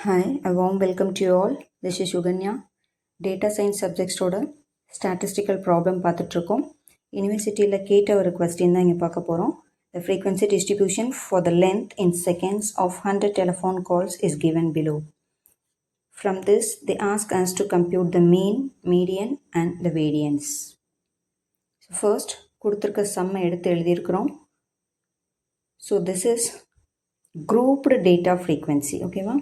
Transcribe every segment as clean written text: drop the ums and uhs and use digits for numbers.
Hi, a warm welcome to you all. This is Suganya. Data Science சப்ஜெக்ட்ஸோட statistical problem பார்த்துட்ருக்கோம். யூனிவர்சிட்டியில் கேட்ட ஒரு கொஸ்டின் தான் இங்கே பார்க்க போகிறோம். The frequency distribution for the length in seconds of 100 telephone calls is given below. From this, they ask us to compute the mean, median and the variance. So first, கொடுத்துருக்க சம்மை எடுத்து எழுதியிருக்கிறோம். So this is grouped data frequency, ஓகேவா?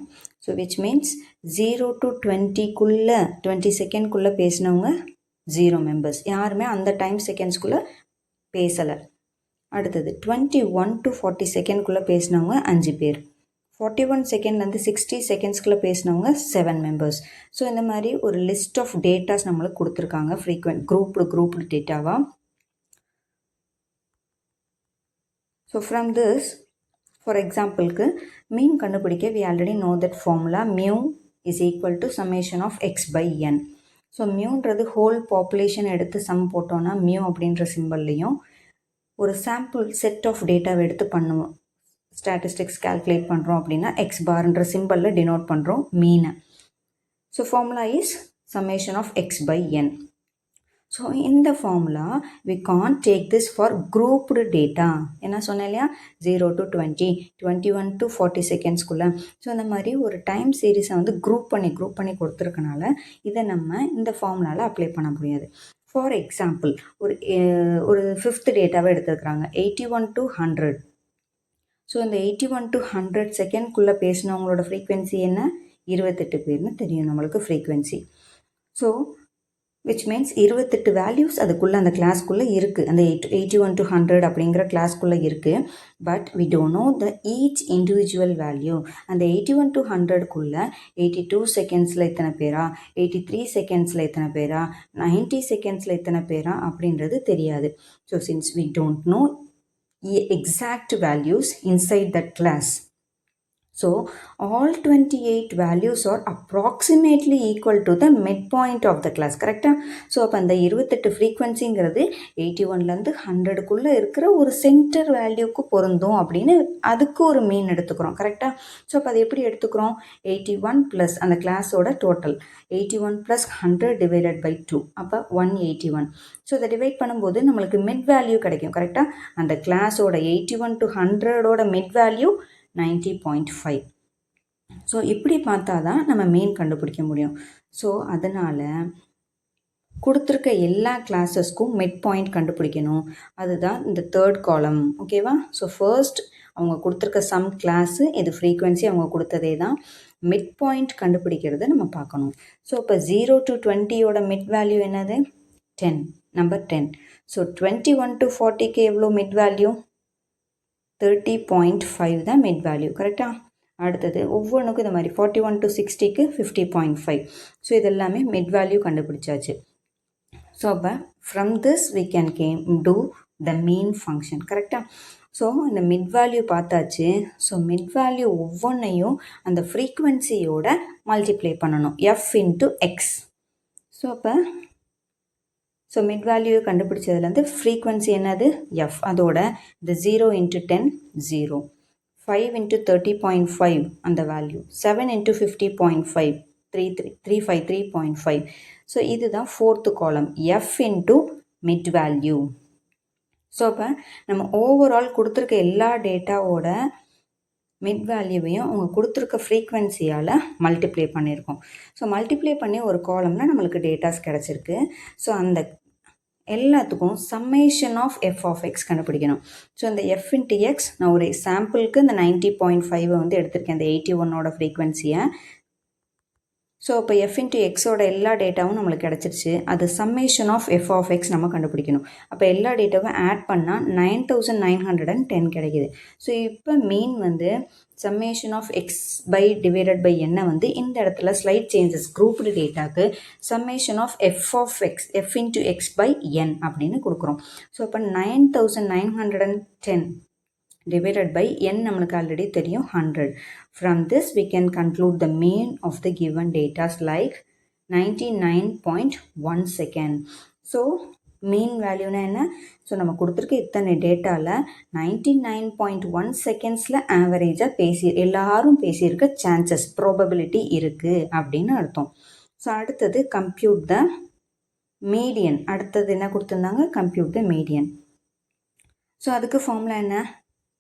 So which means 0 to 20 20 செகண்ட்குள்ளே பேசினவங்க 0 members, யாருமே அந்த time செகண்ட்ஸ்குள்ளே பேசலை. அடுத்தது 21 to 40 செகண்ட்குள்ளே பேசினவங்க 5 பேர், 41 செகண்ட்லேருந்து 60 செகண்ட்ஸ்குள்ளே பேசினவங்க 7 members. So இந்த மாதிரி ஒரு லிஸ்ட் ஆஃப் டேட்டாஸ் நம்மளுக்கு கொடுத்துருக்காங்க ஃப்ரீக்வெண்ட் குரூப்டு டேட்டாவாக. ஸோ ஃப்ரம் திஸ், ஃபார் எக்ஸாம்பிளுக்கு மீன் கண்டுபிடிக்க we already know that formula mu is equal to summation of x by n. So மியூன்றது ஹோல் பாப்புலேஷன் எடுத்து சம் போட்டோன்னா மியூ அப்படின்ற சிம்பிள்லையும் ஒரு சாம்பிள் செட் ஆஃப் டேட்டாவை எடுத்து பண்ணுவோம். ஸ்டாட்டிஸ்டிக்ஸ் கால்குலேட் பண்ணுறோம் அப்படின்னா எக்ஸ் பார்ன்ற சிம்பிளில் டினோட் பண்ணுறோம் மீனை. So formula is summation of x by n. So இந்த formula we can't take this for grouped data. என்ன சொன்னேன் இல்லையா, 0 to 20, 21 to 40 செகண்ட்ஸ்குள்ளே. ஸோ இந்த மாதிரி ஒரு டைம் சீரீஸை வந்து குரூப் பண்ணி கொடுத்துருக்கனால இதை நம்ம இந்த ஃபார்முலாவில் அப்ளை பண்ண முடியாது. ஃபார் எக்ஸாம்பிள் ஒரு ஃபிஃப்த் டேட்டாவை எடுத்துருக்குறாங்க 81 to 100. ஸோ இந்த 81 to 100 செகண்ட்குள்ளே பேசினவங்களோட ஃப்ரீக்வன்சி என்ன, 28 பேர்னு தெரியும் நம்மளுக்கு frequency. So which means 28 values அதுக்குள்ளே அந்த கிளாஸ்க்குள்ளே இருக்குது, அந்த 81 to 100 அப்படிங்கிற கிளாஸ்க்குள்ளே இருக்குது. But we don't know the each individual value. அந்த 81 to 100க்குள்ளே 82 செகண்ட்ஸில் எத்தனை பேரா, 83 செகண்ட்ஸில் எத்தனை பேரா, 90 செகண்ட்ஸில் எத்தனை பேரா அப்படின்றது தெரியாது. So since we don't know exact values inside that class, so all 28 values are approximately equal to the midpoint of the class, கரெக்டா? ஸோ அப்போ அந்த 28 ஃப்ரீக்வன்சிங்கிறது 81லேருந்து 100க்குள்ளே இருக்கிற ஒரு சென்டர் வேல்யூக்கு பொருந்தும் அப்படின்னு அதுக்கு ஒரு மீன் எடுத்துக்கிறோம், கரெக்டா? ஸோ அப்போ அது எப்படி எடுத்துக்கிறோம், 81 ப்ளஸ் அந்த கிளாஸோட டோட்டல் 81 ப்ளஸ் 100 டிவைடட் பை 2, அப்போ 181. ஸோ அதை டிவைட் பண்ணும்போது நம்மளுக்கு மிட் வேல்யூ கிடைக்கும், கரெக்டா? அந்த கிளாஸோட 81 to 100ஓட மிட் வேல்யூ 90.5. ஸோ இப்படி பார்த்தா தான் நம்ம மீன் கண்டுபிடிக்க முடியும். ஸோ அதனால் கொடுத்துருக்க எல்லா கிளாஸஸ்க்கும் மிட் பாயிண்ட் கண்டுபிடிக்கணும். அதுதான் இந்த தேர்ட் காலம், ஓகேவா? ஸோ ஃபர்ஸ்ட் அவங்க கொடுத்துருக்க சம் கிளாஸு, இது ஃப்ரீக்வன்சி அவங்க கொடுத்ததே தான். மிட் பாயிண்ட் கண்டுபிடிக்கிறத நம்ம பார்க்கணும். ஸோ இப்போ 0 to 20யோட மிட் வேல்யூ என்னது, 10, நம்பர் 10. ஸோ 21 to 40க்கு எவ்வளோ மிட் வேல்யூ, 30.5 தான் மிட் வேல்யூ, கரெக்டாக? அடுத்தது ஒவ்வொன்றுக்கும் இந்த மாதிரி 41 to 60க்கு 50.5. ஸோ இதெல்லாமே மிட் வேல்யூ கண்டுபிடிச்சாச்சு. ஸோ அப்போ from this we can do the mean function, கரெக்டாக? ஸோ இந்த மிட் வேல்யூ பார்த்தாச்சு. ஸோ மிட் வேல்யூ ஒவ்வொன்றையும் அந்த ஃப்ரீக்வன்சியோட மல்டிப்ளை பண்ணணும், எஃப் இன்ட்டு எக்ஸ். ஸோ அப்போ ஸோ மிட் வேல்யூ கண்டுபிடிச்சதுலேருந்து ஃப்ரீக்வன்சி என்னது, எஃப், அதோட இந்த 0 into 10 0, 5 into 30.5 அந்த வேல்யூ, 7 into 50.5 353.5. ஸோ இதுதான் ஃபோர்த்து காலம், F into mid value. So அப்போ நம்ம ஓவரால் கொடுத்துருக்க எல்லா டேட்டாவோட மிட் வேல்யூவையும் அவங்க கொடுத்துருக்க ஃப்ரீக்வன்சியால் மல்டிப்ளை பண்ணியிருக்கோம். ஸோ மல்டிப்ளை பண்ணி ஒரு காலம்னா நம்மளுக்கு டேட்டாஸ் கிடச்சிருக்கு. ஸோ அந்த எல்லாத்துக்கும் summation of F of X கண்டுபிடிக்கணும். ஸோ இந்த எஃப் இன்ட்டு எக்ஸ், நான் ஒரு சாம்பிளுக்கு இந்த 90.5 வந்து எடுத்திருக்கேன், இந்த 81ஓட ஃப்ரீக்வன்சியை. ஸோ இப்போ எஃப் இன்ட்டு எக்ஸோட எல்லா டேட்டாவும் நம்மளுக்கு கிடச்சிருச்சு. அது summation of F of X நம்ம கண்டுபிடிக்கணும். அப்போ எல்லா டேட்டாவும் ஆட் பண்ணால் 9910 கிடைக்கிது. ஸோ இப்போ மீன் வந்து summation of x by divided by என்ன வந்து இந்த இடத்துல ஸ்லைட் சேஞ்சஸ் குரூப்டு டேட்டாக்கு summation of f into x by n அப்படின்னு கொடுக்குறோம். ஸோ இப்போ 9910 divided by n நம்மளுக்கு ஆல்ரெடி தெரியும் 100. From this we can conclude the mean of the given data like 99.1 second. So மீன் வேல்யூனா என்ன? ஸோ நம்ம கொடுத்துருக்க இத்தனை டேட்டாவில் 99.1 செகண்ட்ஸில் ஆவரேஜாக எல்லாரும் பேசியிருக்க சான்சஸ் ப்ராபபிலிட்டி இருக்குது அப்படின்னு அர்த்தம். ஸோ அடுத்தது கம்ப்யூட் த மீடியன். அடுத்தது என்ன கொடுத்துருந்தாங்க? கம்ப்யூட் த மீடியன். ஸோ அதுக்கு ஃபார்முலா என்ன?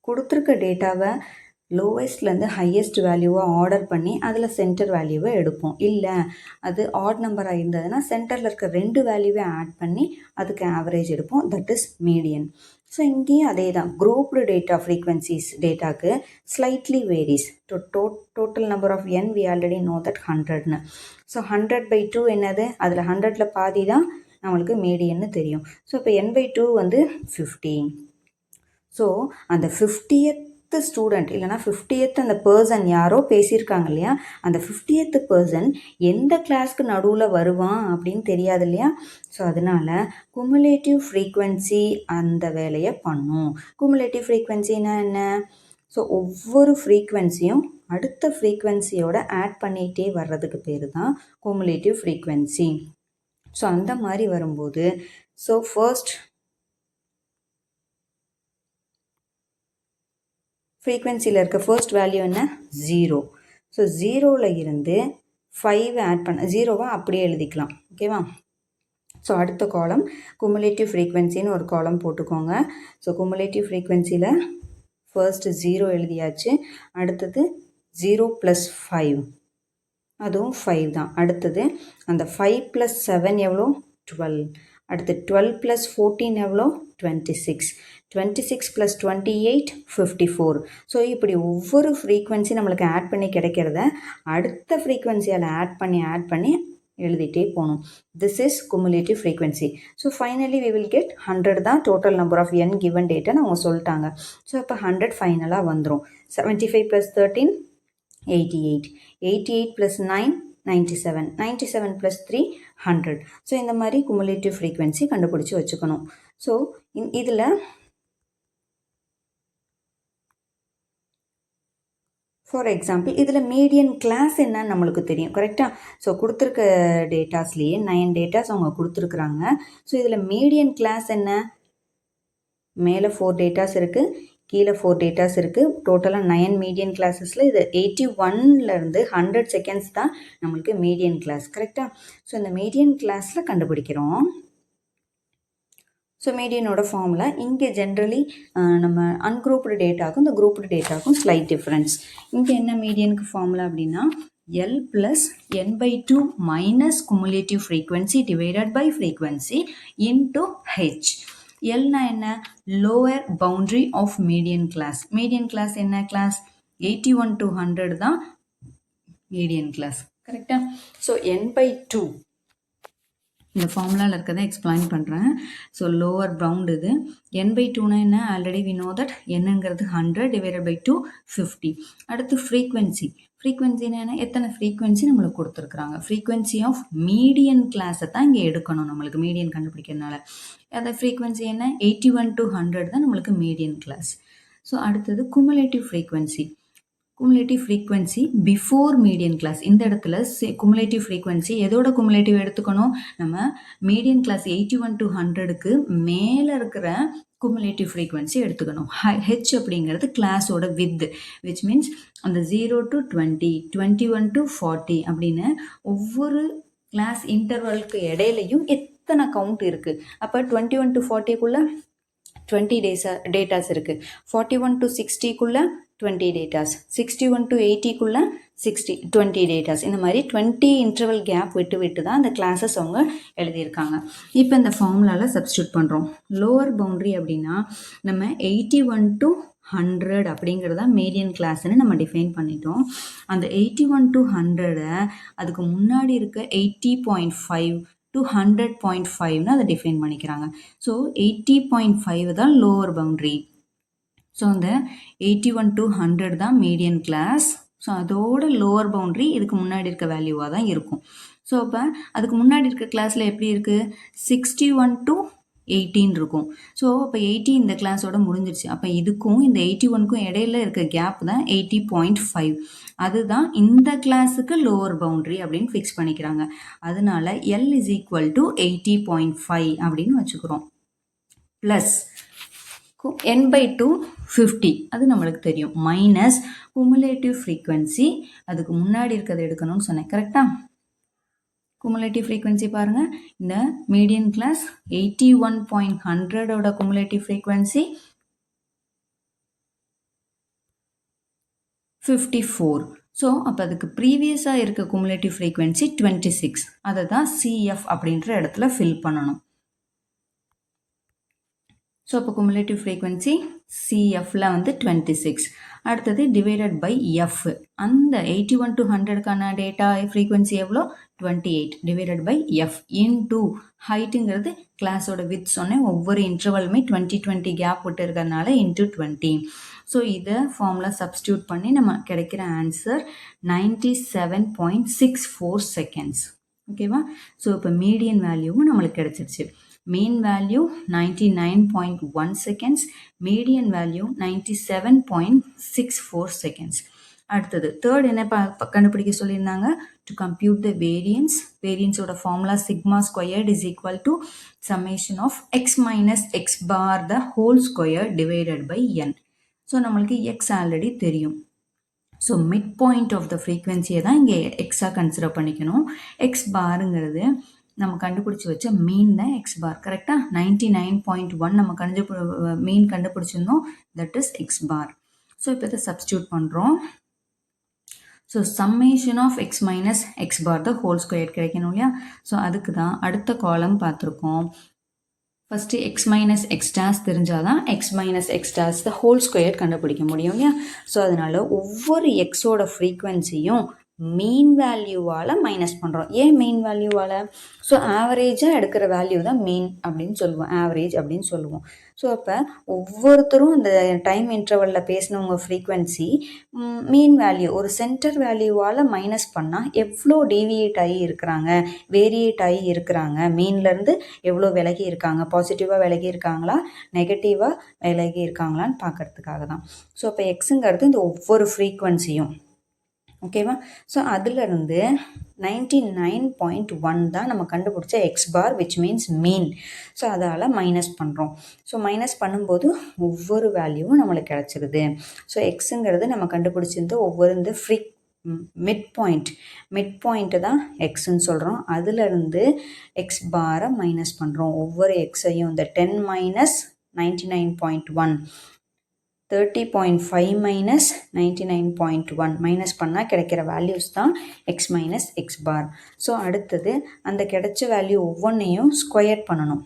கொடுத்துருக்க டேட்டாவை லோவஸ்ட்லேருந்து ஹையஸ்ட் வேல்யூவை ஆர்டர் பண்ணி அதில் சென்டர் வேல்யூவை எடுப்போம். இல்லை அது ஆட் நம்பராக இருந்ததுன்னா சென்டரில் இருக்க 2 வேல்யூவை ஆட் பண்ணி அதுக்கு ஆவரேஜ் எடுப்போம். That is median. ஸோ இங்கேயும் அதே தான். குரூப்டு டேட்டா ஃப்ரீக்வன்சிஸ் டேட்டாக்கு slightly varies. Total number of n we already know that 100ன்னு. ஸோ 100/2 என்னது? அதில் 100ல் பாதி தான் நம்மளுக்கு மீடியன்னு தெரியும். ஸோ இப்போ n/2 வந்து 50. ஸோ அந்த 50th ஸ்டூடெண்ட் இல்லைனா 50th அந்த பர்சன் யாரோ பேசியிருக்காங்க இல்லையா, அந்த 50th பர்சன் எந்த கிளாஸ்க்கு நடுவில் வருவான் அப்படின்னு தெரியாது இல்லையா. ஸோ அதனால் குமுலேட்டிவ் ஃப்ரீக்வன்சி அந்த வேலையை பண்ணும். குமுலேட்டிவ் ஃப்ரீக்வன்சின்னா என்ன? ஸோ ஒவ்வொரு ஃப்ரீக்வன்சியும் அடுத்த ஃப்ரீக்வன்சியோட ஆட் பண்ணிகிட்டே வர்றதுக்கு பேர் தான் குமுலேட்டிவ் ஃப்ரீக்வன்சி. ஸோ அந்த மாதிரி வரும்போது ஸோ ஃபர்ஸ்ட் ஃப்ரீக்வன்சியில் இருக்க ஃபர்ஸ்ட் வேல்யூ என்ன? 0. ஸோ 0ல் இருந்து 5 ஆட் பண்ண 0வை அப்படியே எழுதிக்கலாம். ஓகேவா? ஸோ அடுத்த காலம் குமுலேட்டிவ் ஃப்ரீக்வன்சின்னு ஒரு காலம் போட்டுக்கோங்க. ஸோ குமுலேட்டிவ் ஃப்ரீக்வன்சியில் ஃபர்ஸ்ட் 0 எழுதியாச்சு. அடுத்தது 0 + 5, அதுவும் 5 தான். அடுத்தது அந்த 5 + 7 எவ்வளோ? 12. அடுத்து 12 + 14 எவ்வளோ? 26. 26 + 28 54. ஸோ இப்படி ஒவ்வொரு ஃப்ரீக்வன்சி நம்மளுக்கு ஆட் பண்ணி கிடைக்கிறத அடுத்த ஃப்ரீக்வன்சியால் ஆட் பண்ணி எழுதிட்டே போகணும். This is cumulative frequency. So finally we will get 100 தான் total number of n given டேட்டான்னு அவங்க சொல்லிட்டாங்க. ஸோ அப்போ 100 ஃபைனலாக வந்துடும். 75 + 13 88. 88 + 9 97. 97 + 3 100. ஸோ இந்த மாதிரி குமுலேட்டிவ் ஃப்ரீக்வன்சி கண்டுபிடிச்சி வச்சுக்கணும். ஸோ இதில் ஃபார் எக்ஸாம்பிள் இதில் மீடியன் கிளாஸ் என்னன்னு நம்மளுக்கு தெரியும். கரெக்டாக? ஸோ கொடுத்துருக்க டேட்டாஸ்லேயே 9 டேட்டாஸ் அவங்க கொடுத்துருக்குறாங்க. ஸோ இதில் மீடியன் கிளாஸ் என்ன? மேலே 4 டேட்டாஸ் இருக்குது, கீழே 4 டேட்டாஸ் இருக்குது. டோட்டலாக 9 மீடியன் கிளாஸஸில் இது 81லேருந்து 100 செகண்ட்ஸ் தான் நம்மளுக்கு மீடியன் கிளாஸ். கரெக்டாக? ஸோ இந்த மீடியன் கிளாஸில் கண்டுபிடிக்கிறோம். ஸோ மீடியனோட ஃபார்முலா இங்கே ஜென்ரலி நம்ம அன்குரூப்டு டேட்டாக்கும் இந்த குரூப்டு டேட்டாக்கும் ஸ்லைட் டிஃப்ரென்ஸ். இங்கே என்ன மீடியனுக்கு ஃபார்முலா அப்படின்னா L + n/2 minus cumulative frequency divided by frequency into H. எல்னா என்ன? Lower boundary of median class. Median class என்ன கிளாஸ்? 81 to 100 தான் மீடியன் கிளாஸ். கரெக்டாக? ஸோ n/2 இந்த ஃபார்முலாவில் இருக்கிறத எக்ஸ்பிளைன் பண்ணுறேன். ஸோ லோவர் பவுண்ட் இது. n/2னா என்ன? ஆல்ரெடி வி நோ தட் என்னங்கிறது 100 டிவைடட் பை 2 50. அடுத்து ஃப்ரீக்வன்சினா என்ன? எத்தனை ஃப்ரீக்வன்சி நம்மளுக்கு கொடுத்துருக்குறாங்க. ஃப்ரீக்வன்சி ஆஃப் மீடியன் கிளாஸை தான் இங்கே எடுக்கணும் நம்மளுக்கு மீடியன் கண்டுபிடிக்கிறதுனால. அந்த ஃப்ரீக்வன்சி என்ன? 81 to 100 தான் நம்மளுக்கு மீடியன் கிளாஸ். ஸோ அடுத்தது cumulative frequency before median class. இந்த இடத்துல குமுலேட்டிவ் ஃப்ரீக்வன்சி எதோட குமுலேட்டிவ் எடுத்துக்கணும்? நம்ம மீடியன் கிளாஸ் 81 to 100க்கு மேலே இருக்கிற குமுலேட்டிவ் ஃப்ரீக்வன்சி எடுத்துக்கணும். ஹெச் அப்படிங்கிறது கிளாஸோட வித், விச் மீன்ஸ் அந்த 0 to 20, 21 to 40 அப்படின்னு ஒவ்வொரு கிளாஸ் இன்டர்வலுக்கு இடையிலையும் எத்தனை கவுண்ட் இருக்குது. அப்போ 21 to 40க்குள்ளே 20 டேட்டாஸ் இருக்குது. 41 to 60க்குள்ளே 20 டேட்டாஸ். 61 to 80க்குள்ளே 20 datas. இந்த மாதிரி 20 இன்டர்வல் கேப் விட்டு தான் அந்த கிளாஸஸ் அவங்க எழுதியிருக்காங்க. இப்போ இந்த ஃபார்முலாவில் சப்ஸ்டியூட் பண்ணுறோம். லோவர் பவுண்ட்ரி அப்படின்னா நம்ம 81 to 100 அப்படிங்கிறதா மீடியன் கிளாஸ்ன்னு நம்ம டிஃபைன் பண்ணிட்டோம். அந்த 81 to 100 அதுக்கு முன்னாடி இருக்க 80.5 to 100.5ன்னு அதை டிஃபைன் பண்ணிக்கிறாங்க. ஸோ 80.5 தான் லோவர் பவுண்ட்ரி. ஸோ அந்த 81 to 100 தான் மீடியன் கிளாஸ். ஸோ அதோட லோவர் பவுண்ட்ரி இதுக்கு முன்னாடி இருக்க வேல்யூவாக தான் இருக்கும். ஸோ அப்போ அதுக்கு முன்னாடி இருக்க கிளாஸில் எப்படி இருக்குது? 61 to 18 இருக்கும். ஸோ அப்போ 80 இந்த கிளாஸோட முடிஞ்சிருச்சு. அப்போ இதுக்கும் இந்த 81க்கும் இடையில இருக்க கேப் தான் 80.5. அதுதான் இந்த கிளாஸுக்கு லோவர் பவுண்ட்ரி அப்படின்னு ஃபிக்ஸ் பண்ணிக்கிறாங்க. அதனால L இஸ் ஈக்குவல் டு 80.5 அப்படின்னு வச்சுக்கிறோம். ப்ளஸ் n/2 50 அது நம்மளுக்கு தெரியும். மைனஸ் குமுலேட்டிவ் ஃப்ரீக்வன்சி, அதுக்கு முன்னாடி இருக்கிறத எடுக்கணும்னு சொன்னேன். கரெக்டா? குமுலேட்டிவ் ஃப்ரீக்வன்சி பாருங்க, இந்த median class 81.100 cumulative frequency 54. So அப்போ அதுக்கு ப்ரீவியஸாக இருக்க குமுலேட்டிவ் ஃப்ரீக்வன்சி 26. அதை தான் CF அப்படின்ற இடத்துல ஃபில் பண்ணணும். ஸோ அப்போ குமுலேட்டிவ் ஃப்ரீக்வன்சி CFல வந்து 26. அடுத்தது டிவைடட் பை எஃப், அந்த 81 to 100க்கான டேட்டா ஃப்ரீக்வன்சி எவ்வளோ? 28 டிவைடட் பை எஃப் இன்டூ ஹைட்டுங்கிறது கிளாஸோட வித் சொன்னேன், ஒவ்வொரு இன்டர்வலுமே 20 கேப் விட்டு இருக்கிறதுனால இன்டூ 20. ஸோ இதை ஃபார்முலா சப்ஸ்டியூட் பண்ணி நம்ம கிடைக்கிற ஆன்சர் 97.64 செகண்ட்ஸ். ஓகேவா? ஸோ இப்போ மீடியன் வேல்யூவும் நம்மளுக்கு கிடைச்சிருச்சு. mean value 99.1 seconds, median value 97.64 seconds. அடுத்தது தேர்ட் என்ன கண்டுபிடிக்க சொல்லியிருந்தாங்க? To compute the variance. வேரியன்ஸோட formula sigma squared is equal to summation of x minus X bar the whole square divided by n. So நம்மளுக்கு x already தெரியும். So mid point of the ஃப்ரீக்வன்சியை தான் இங்கே எக்ஸாக consider பண்ணிக்கணும். X பாருங்கிறது நம்ம கண்டுபிடிச்சி வச்ச மீன் தான் எக்ஸ் பார். கரெக்டாக 99.1 நம்ம மீன் கண்டுபிடிச்சிருந்தோம், that is x bar. So இப்போ இதை சப்ஸ்டியூட் பண்ணுறோம். So summation of x minus X bar the whole square கிடைக்கணும் இல்லையா? ஸோ அதுக்கு தான் அடுத்த காலம் பார்த்துருக்கோம். First x minus x dash தெரிஞ்சால் தான் X minus x dash the whole square கண்டுபிடிக்க முடியும் இல்லையா? ஸோ அதனால் ஒவ்வொரு எக்ஸோட ஃப்ரீக்வன்சியும் மீன் வேல்யூவால் மைனஸ் பண்ணுறோம். ஏன் மீன் வேல்யூவால்? ஸோ ஆவரேஜாக எடுக்கிற வேல்யூ தான் மீன் அப்படின்னு சொல்லுவோம், ஆவரேஜ் அப்படின்னு சொல்லுவோம். ஸோ அப்போ ஒவ்வொருத்தரும் இந்த டைம் இன்டர்வலில் பேசினவங்க ஃப்ரீக்வன்சி மீன் வேல்யூ ஒரு சென்டர் வேல்யூவால் மைனஸ் பண்ணால் எவ்வளோ டீவியேட் ஆகி இருக்கிறாங்க, வேரியேட் ஆகி இருக்கிறாங்க, மீன்லேருந்து எவ்வளோ விலகி இருக்காங்க, பாசிட்டிவாக விலகி இருக்காங்களா, நெகட்டிவாக விலகி இருக்காங்களான்னு பார்க்கறதுக்காக தான். ஸோ அப்போ எக்ஸுங்கிறது இந்த ஒவ்வொரு ஃப்ரீக்வன்சியும். ஓகேவா? ஸோ அதிலிருந்து 99.1 தான் நம்ம கண்டுபிடிச்ச X bar, which means mean. So அதால் மைனஸ் பண்ணுறோம். ஸோ மைனஸ் பண்ணும்போது ஒவ்வொரு வேல்யூவும் நம்மளுக்கு கிடச்சிருது. ஸோ எக்ஸுங்கிறது நம்ம கண்டுபிடிச்சிருந்து ஒவ்வொரு இந்த மிட் பாயிண்ட்டு தான் எக்ஸுன்னு சொல்கிறோம். அதிலிருந்து எக்ஸ் பாரை மைனஸ் பண்ணுறோம். ஒவ்வொரு எக்ஸையும் இந்த 10 மைனஸ் 99.1, 30.5 மைனஸ் 99.1 மைனஸ் பண்ணால் கிடைக்கிற வேல்யூஸ் தான் X minus X bar. So அடுத்தது அந்த கிடைச்ச வேல்யூ ஒவ்வொன்றையும் ஸ்கொயர் பண்ணணும்.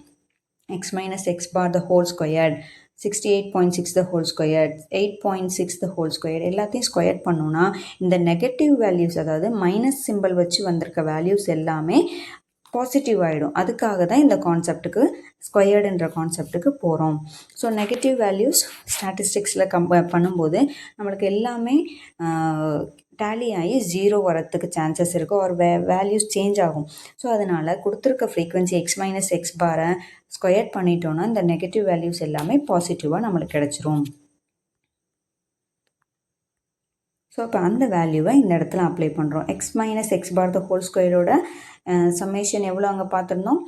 X minus X bar the whole squared, 68.6 the whole squared, 8.6 the whole squared, எல்லாத்தையும் ஸ்கொயர் பண்ணோன்னா இந்த நெகட்டிவ் வேல்யூஸ், அதாவது மைனஸ் சிம்பிள் வச்சு வந்திருக்க வேல்யூஸ் எல்லாமே பாசிட்டிவ் ஆகிடும். அதுக்காக தான் இந்த கான்செப்டுக்கு ஸ்கொயர்டுன்ற கான்செப்டுக்கு போகிறோம். ஸோ நெகட்டிவ் வேல்யூஸ் ஸ்டாட்டிஸ்டிக்ஸில் பண்ணும்போது நம்மளுக்கு எல்லாமே டேலி ஆகி 0 வரத்துக்கு சான்சஸ் இருக்குது, ஒரு வேல்யூஸ் சேஞ்ச் ஆகும். ஸோ அதனால் கொடுத்துருக்க ஃப்ரீக்வன்சி எக்ஸ் மைனஸ் எக்ஸ் பாரை ஸ்கொயர் பண்ணிட்டோன்னா இந்த நெகட்டிவ் வேல்யூஸ் எல்லாமே பாசிட்டிவாக நம்மளுக்கு கிடச்சிரும். ஸோ இப்போ அந்த வேல்யூவை இந்த இடத்துல அப்ளை பண்ணுறோம். X minus X bar the whole ஸ்கொயரோட சம்மேஷன் எவ்வளோ அங்கே பார்த்துருந்தோம்?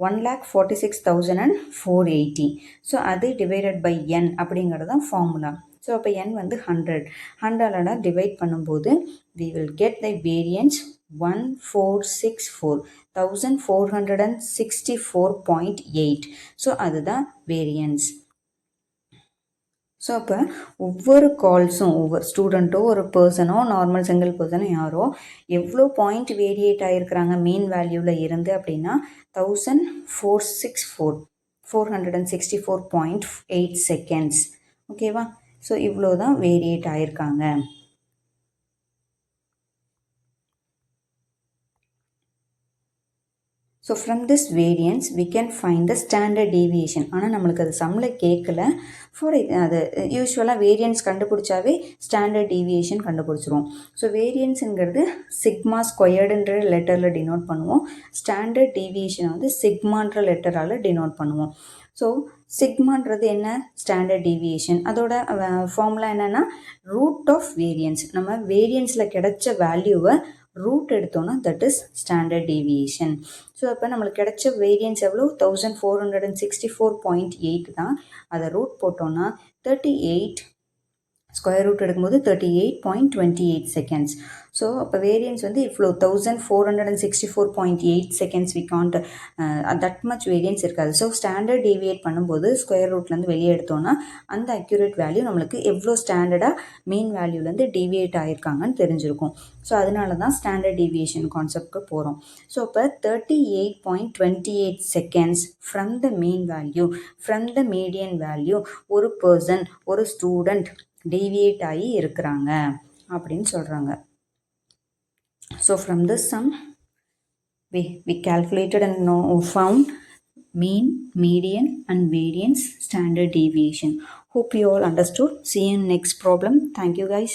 1,46,480. ஸோ அது டிவைடட் பை n அப்படிங்கிறது தான் ஃபார்முலா. ஸோ அப்போ n வந்து 100 டிவைட் பண்ணும்போது we will get the variance 1464, 1464.8. So அதுதான் வேரியன்ஸ். ஸோ அப்போ ஒவ்வொரு கால்ஸும் ஒவ்வொரு ஸ்டூடெண்ட்டோ ஒரு பர்சனோ நார்மல் சிங்கிள் பர்சனோ யாரோ எவ்வளோ பாயிண்ட் வேரியேட் ஆகிருக்கிறாங்க மீன் வேல்யூவில் இருந்து அப்படின்னா 464.8 செகண்ட்ஸ். ஓகேவா? ஸோ இவ்வளோ தான் வேரியேட் ஆகிருக்காங்க. So from this variance we can find the standard deviation. ஆனால் நம்மளுக்கு அது சம்மில் கேட்கல. அது யூஸ்வலாக வேரியன்ஸ் கண்டுபிடிச்சாவே ஸ்டாண்டர்ட் டீவியேஷன் கண்டுபிடிச்சிருவோம். ஸோ வேரியன்ஸுங்கிறது சிக்மா ஸ்கொயர்டுன்ற லெட்டரில் டினோட் பண்ணுவோம். ஸ்டாண்டர்ட் டீவியேஷனை வந்து சிக்மான்ற லெட்டரால் டினோட் பண்ணுவோம். ஸோ சிக்மான்றது என்ன? Standard deviation. அதோட ஃபார்முலா என்னென்னா ரூட் ஆஃப் வேரியன்ஸ். நம்ம வேரியன்ஸில் கிடைச்ச வேல்யூவை ரூட் எடுத்தோன்னா that is standard deviation. So அப்போ நம்மளுக்கு கிடைச்ச வேரியன்ஸ் எவ்வளோ? 1464.8 தான். அதை ரூட் போட்டோன்னா 38 ஸ்கொயர் ரூட் எடுக்கும்போது 38.28 செகண்ட்ஸ். ஸோ அப்போ வேரியன்ஸ் வந்து இவ்வளோ 1464.8 seconds we can't that much variance இருக்காது. ஸோ ஸ்டாண்டர்ட் டீவியேட் பண்ணும்போது ஸ்கொயர் ரூட்லேருந்து வெளியே எடுத்தோன்னா அந்த அக்யூரேட் வேல்யூ நம்மளுக்கு எவ்வளோ ஸ்டாண்டர்டாக மீன் வேல்யூலேருந்து டீவியேட் ஆகிருக்காங்கன்னு தெரிஞ்சிருக்கும். ஸோ அதனால தான் ஸ்டாண்டர்ட் டீவியேஷன் கான்செப்ட்க்கு போகிறோம். ஸோ இப்போ 38.28 seconds from the mean value, from the median value ஒரு பர்சன், ஒரு ஸ்டூடெண்ட் டீவியேட் ஆகி இருக்கிறாங்க அப்படின்னு சொல்கிறாங்க. So from this sum we calculated and found mean, median and variance standard deviation. Hope you all understood. See you in next problem. Thank you guys.